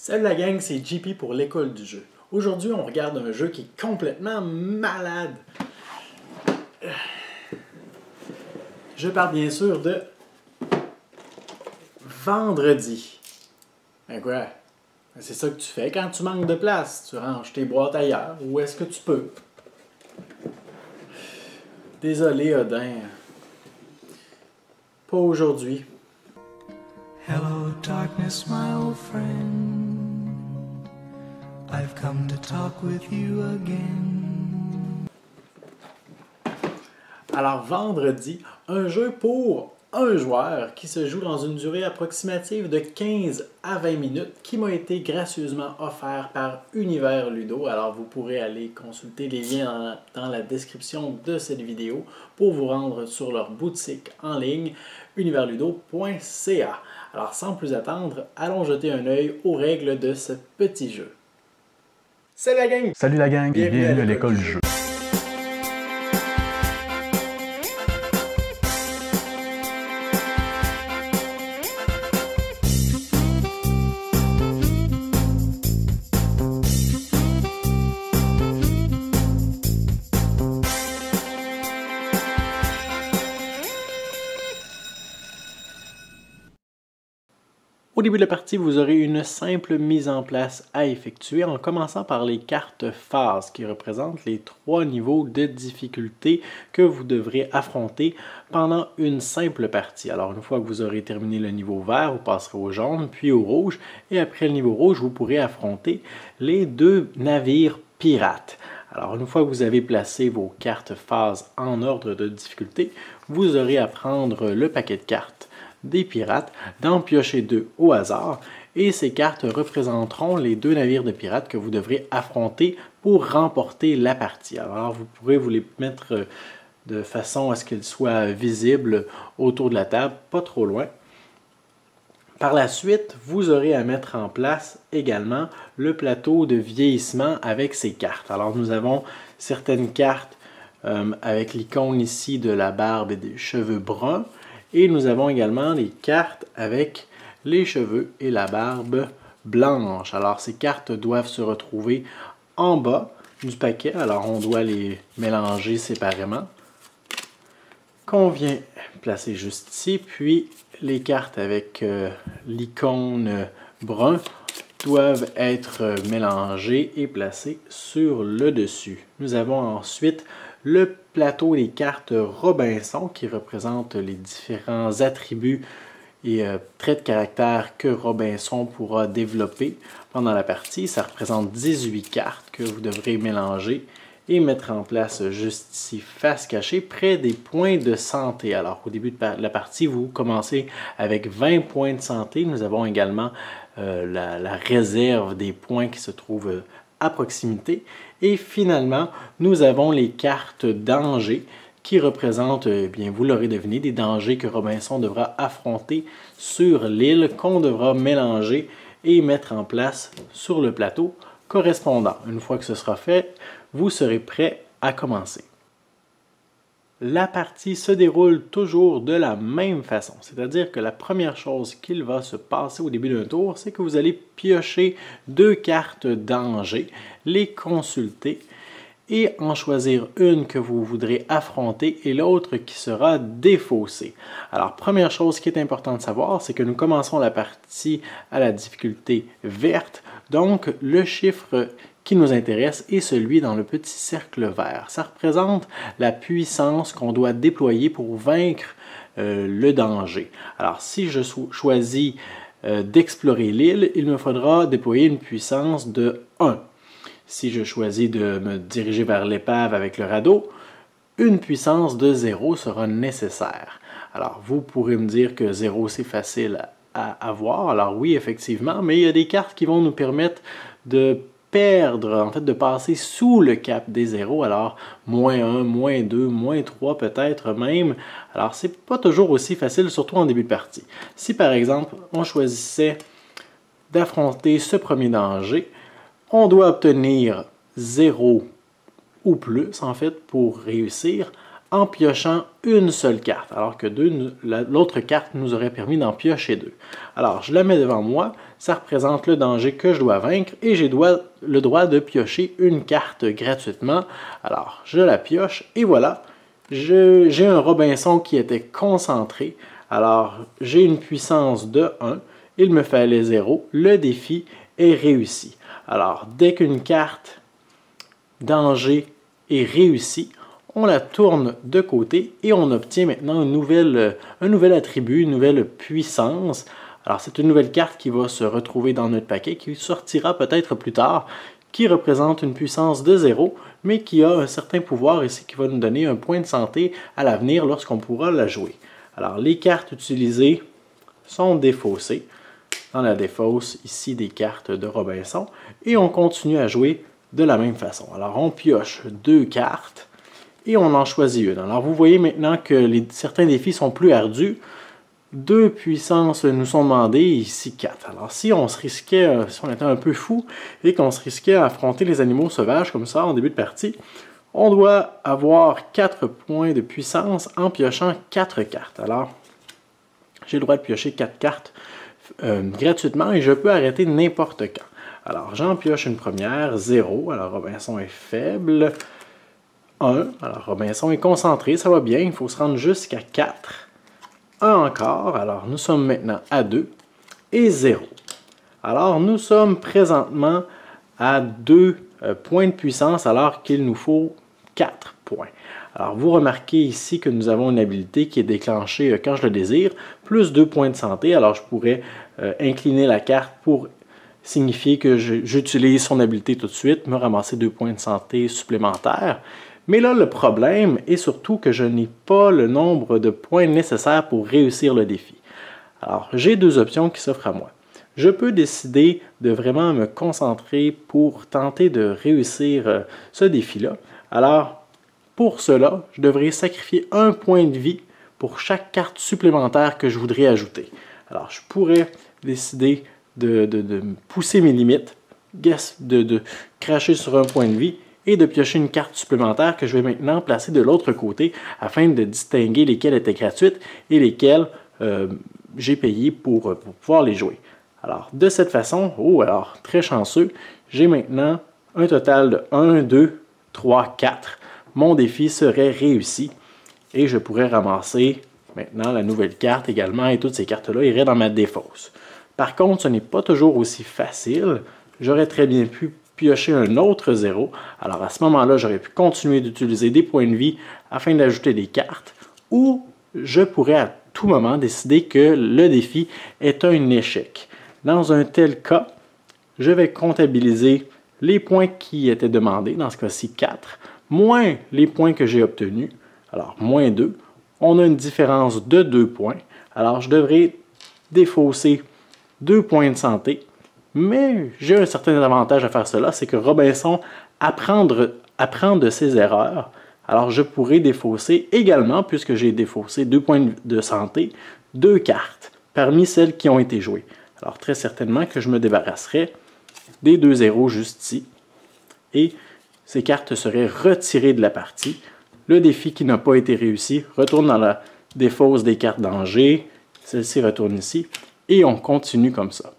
Salut la gang, c'est JP pour l'école du jeu. Aujourd'hui, on regarde un jeu qui est complètement malade. Je parle bien sûr de Vendredi. Ben quoi? C'est ça que tu fais quand tu manques de place. Tu ranges tes boîtes ailleurs. Où est-ce que tu peux? Désolé, Odin. Pas aujourd'hui. Hello, darkness, my old friend. I've come to talk with you again. Alors, Vendredi, un jeu pour un joueur qui se joue dans une durée approximative de 15 à 20 minutes qui m'a été gracieusement offert par Univers Ludo. Alors, vous pourrez aller consulter les liens dans la description de cette vidéo pour vous rendre sur leur boutique en ligne universludo.ca. Alors, sans plus attendre, allons jeter un œil aux règles de ce petit jeu. Salut la gang! Salut la gang, bienvenue à l'école du jeu. Au début de la partie, vous aurez une simple mise en place à effectuer en commençant par les cartes phases qui représentent les 3 niveaux de difficulté que vous devrez affronter pendant une simple partie. Alors une fois que vous aurez terminé le niveau vert, vous passerez au jaune puis au rouge et après le niveau rouge, vous pourrez affronter les 2 navires pirates. Alors une fois que vous avez placé vos cartes phases en ordre de difficulté, vous aurez à prendre le paquet de cartes des pirates, d'en piocher 2 au hasard, et ces cartes représenteront les 2 navires de pirates que vous devrez affronter pour remporter la partie. Alors vous pourrez vous les mettre de façon à ce qu'ils soient visibles autour de la table, pas trop loin. Par la suite, vous aurez à mettre en place également le plateau de vieillissement avec ces cartes. Alors nous avons certaines cartes avec l'icône ici de la barbe et des cheveux bruns. Et nous avons également les cartes avec les cheveux et la barbe blanche. Alors ces cartes doivent se retrouver en bas du paquet. Alors on doit les mélanger séparément. Qu'on vient placer juste ici. Puis les cartes avec l'icône brun doivent être mélangées et placées sur le dessus. Nous avons ensuite le plateau des cartes Robinson qui représente les différents attributs et traits de caractère que Robinson pourra développer pendant la partie. Ça représente 18 cartes que vous devrez mélanger et mettre en place juste ici, face cachée, près des points de santé. Alors au début de la partie, vous commencez avec 20 points de santé. Nous avons également la réserve des points qui se trouve à proximité. Et finalement, nous avons les cartes dangers qui représentent, bien vous l'aurez deviné, des dangers que Robinson devra affronter sur l'île qu'on devra mélanger et mettre en place sur le plateau correspondant. Une fois que ce sera fait, vous serez prêt à commencer. La partie se déroule toujours de la même façon, c'est-à-dire que la première chose qu'il va se passer au début d'un tour, c'est que vous allez piocher 2 cartes danger, les consulter et en choisir une que vous voudrez affronter et l'autre qui sera défaussée. Alors, première chose qui est importante de savoir, c'est que nous commençons la partie à la difficulté verte, donc le chiffre qui nous intéresse est celui dans le petit cercle vert. Ça représente la puissance qu'on doit déployer pour vaincre le danger. Alors, si je choisis d'explorer l'île, il me faudra déployer une puissance de 1. Si je choisis de me diriger vers l'épave avec le radeau, une puissance de 0 sera nécessaire. Alors, vous pourrez me dire que 0, c'est facile à avoir. Alors oui, effectivement, mais il y a des cartes qui vont nous permettre de perdre, en fait, de passer sous le cap des 0, alors -1, -2, -3 peut-être même. Alors, c'est pas toujours aussi facile, surtout en début de partie. Si par exemple, on choisissait d'affronter ce premier danger, on doit obtenir 0 ou plus, en fait, pour réussir. en piochant une seule carte, alors que l'autre carte nous aurait permis d'en piocher 2. Alors, je la mets devant moi, ça représente le danger que je dois vaincre et j'ai le droit de piocher une carte gratuitement. Alors, je la pioche et voilà, j'ai un Robinson qui était concentré. Alors, j'ai une puissance de 1, il me fallait 0, le défi est réussi. Alors, dès qu'une carte danger est réussie, on la tourne de côté et on obtient maintenant un nouvel attribut, une nouvelle puissance. Alors, c'est une nouvelle carte qui va se retrouver dans notre paquet, qui sortira peut-être plus tard, qui représente une puissance de 0, mais qui a un certain pouvoir ici qui va nous donner un point de santé à l'avenir lorsqu'on pourra la jouer. Alors, les cartes utilisées sont défaussées. Dans la défausse, ici, des cartes de Robinson. Et on continue à jouer de la même façon. Alors, on pioche 2 cartes et on en choisit une. Alors, vous voyez maintenant que certains défis sont plus ardus. 2 puissances nous sont demandées, ici 4. Alors, si on était un peu fou et qu'on se risquait à affronter les animaux sauvages comme ça en début de partie, on doit avoir 4 points de puissance en piochant 4 cartes. Alors, j'ai le droit de piocher 4 cartes gratuitement et je peux arrêter n'importe quand. Alors, j'en pioche une première, 0. Alors, Robinson est faible. 1. Alors, Robinson est concentré, ça va bien. Il faut se rendre jusqu'à 4. 1 encore. Alors, nous sommes maintenant à 2. Et 0. Alors, nous sommes présentement à 2 points de puissance alors qu'il nous faut 4 points. Alors, vous remarquez ici que nous avons une habilité qui est déclenchée quand je le désire, plus 2 points de santé. Alors, je pourrais incliner la carte pour signifier que j'utilise son habilité tout de suite, me ramasser 2 points de santé supplémentaires. Mais là, le problème est surtout que je n'ai pas le nombre de points nécessaires pour réussir le défi. Alors, j'ai 2 options qui s'offrent à moi. Je peux décider de vraiment me concentrer pour tenter de réussir ce défi-là. Alors, pour cela, je devrais sacrifier 1 point de vie pour chaque carte supplémentaire que je voudrais ajouter. Alors, je pourrais décider de pousser mes limites, de cracher sur 1 point de vie et de piocher une carte supplémentaire que je vais maintenant placer de l'autre côté afin de distinguer lesquelles étaient gratuites et lesquelles j'ai payé pour pouvoir les jouer. Alors, de cette façon, alors très chanceux, j'ai maintenant un total de 1, 2, 3, 4. Mon défi serait réussi et je pourrais ramasser maintenant la nouvelle carte également et toutes ces cartes-là iraient dans ma défausse. Par contre, ce n'est pas toujours aussi facile. J'aurais très bien pu piocher un autre 0. Alors à ce moment-là, j'aurais pu continuer d'utiliser des points de vie afin d'ajouter des cartes ou je pourrais à tout moment décider que le défi est un échec. Dans un tel cas, je vais comptabiliser les points qui étaient demandés, dans ce cas-ci 4, moins les points que j'ai obtenus, alors moins 2. On a une différence de 2 points. Alors je devrais défausser 2 points de santé, mais j'ai un certain avantage à faire cela, c'est que Robinson apprend de ses erreurs. Alors je pourrais défausser également, puisque j'ai défaussé 2 points de santé, 2 cartes parmi celles qui ont été jouées. Alors très certainement que je me débarrasserai des 2 zéros juste ici, et ces cartes seraient retirées de la partie. Le défi qui n'a pas été réussi retourne dans la défausse des cartes danger, celle-ci retourne ici, et on continue comme ça.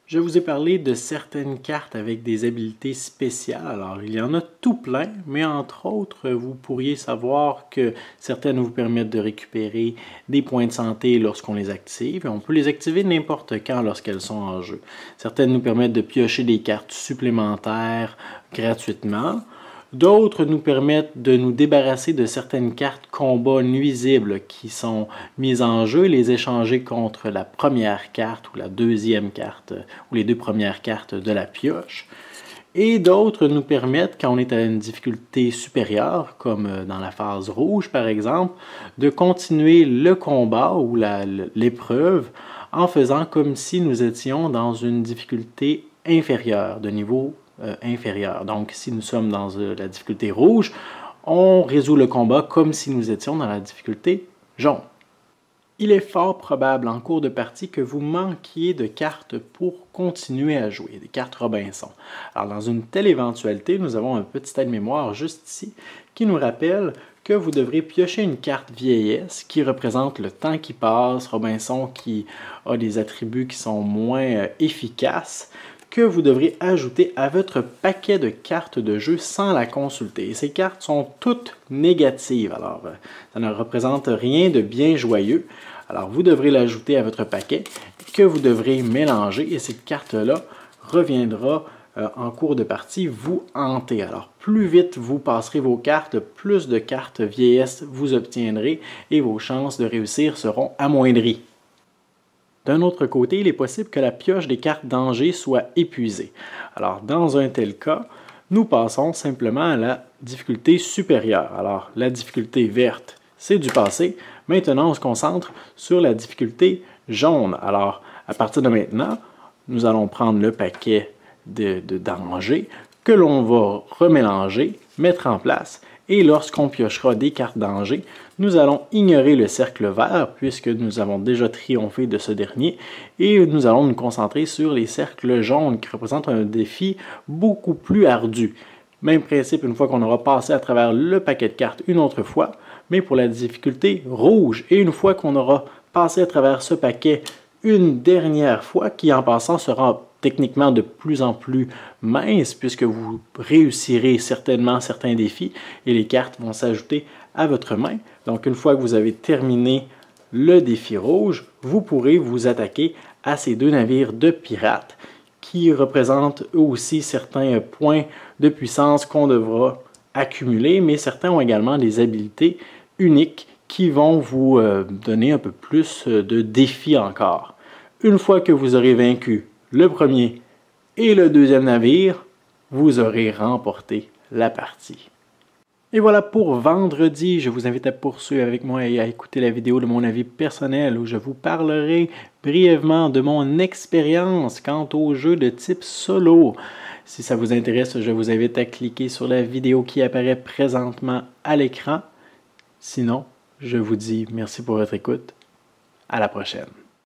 Je vous ai parlé de certaines cartes avec des habilités spéciales. Alors, il y en a tout plein, mais entre autres, vous pourriez savoir que certaines vous permettent de récupérer des points de santé lorsqu'on les active. Et on peut les activer n'importe quand lorsqu'elles sont en jeu. Certaines nous permettent de piocher des cartes supplémentaires gratuitement. D'autres nous permettent de nous débarrasser de certaines cartes combat nuisibles qui sont mises en jeu et les échanger contre la première carte ou la deuxième carte ou les 2 premières cartes de la pioche. Et d'autres nous permettent, quand on est à une difficulté supérieure, comme dans la phase rouge par exemple, de continuer le combat ou l'épreuve en faisant comme si nous étions dans une difficulté inférieure, de niveau inférieur. Donc, si nous sommes dans la difficulté rouge, on résout le combat comme si nous étions dans la difficulté jaune. Il est fort probable en cours de partie que vous manquiez de cartes pour continuer à jouer, des cartes Robinson. Alors, dans une telle éventualité, nous avons un petit aide-mémoire juste ici qui nous rappelle que vous devrez piocher une carte vieillesse qui représente le temps qui passe, Robinson qui a des attributs qui sont moins efficaces, que vous devrez ajouter à votre paquet de cartes de jeu sans la consulter. Et ces cartes sont toutes négatives, alors ça ne représente rien de bien joyeux. Alors vous devrez l'ajouter à votre paquet que vous devrez mélanger et cette carte-là reviendra en cours de partie vous hanter. Alors plus vite vous passerez vos cartes, plus de cartes vieillesse vous obtiendrez et vos chances de réussir seront amoindries. D'un autre côté, il est possible que la pioche des cartes danger soit épuisée. Alors, dans un tel cas, nous passons simplement à la difficulté supérieure. Alors, la difficulté verte, c'est du passé. Maintenant, on se concentre sur la difficulté jaune. Alors, à partir de maintenant, nous allons prendre le paquet de danger que l'on va remélanger, mettre en place. Et lorsqu'on piochera des cartes danger, nous allons ignorer le cercle vert puisque nous avons déjà triomphé de ce dernier et nous allons nous concentrer sur les cercles jaunes qui représentent un défi beaucoup plus ardu. Même principe une fois qu'on aura passé à travers le paquet de cartes une autre fois, mais pour la difficulté rouge. Et une fois qu'on aura passé à travers ce paquet une dernière fois, qui en passant sera techniquement de plus en plus mince puisque vous réussirez certainement certains défis et les cartes vont s'ajouter à votre main. Donc une fois que vous avez terminé le défi rouge, vous pourrez vous attaquer à ces deux navires de pirates qui représentent eux aussi certains points de puissance qu'on devra accumuler, mais certains ont également des habiletés uniques qui vont vous donner un peu plus de défis encore. Une fois que vous aurez vaincu le premier et le deuxième navire, vous aurez remporté la partie. Et voilà pour vendredi. Je vous invite à poursuivre avec moi et à écouter la vidéo de mon avis personnel où je vous parlerai brièvement de mon expérience quant au jeu de type solo. Si ça vous intéresse, je vous invite à cliquer sur la vidéo qui apparaît présentement à l'écran. Sinon, je vous dis merci pour votre écoute. À la prochaine.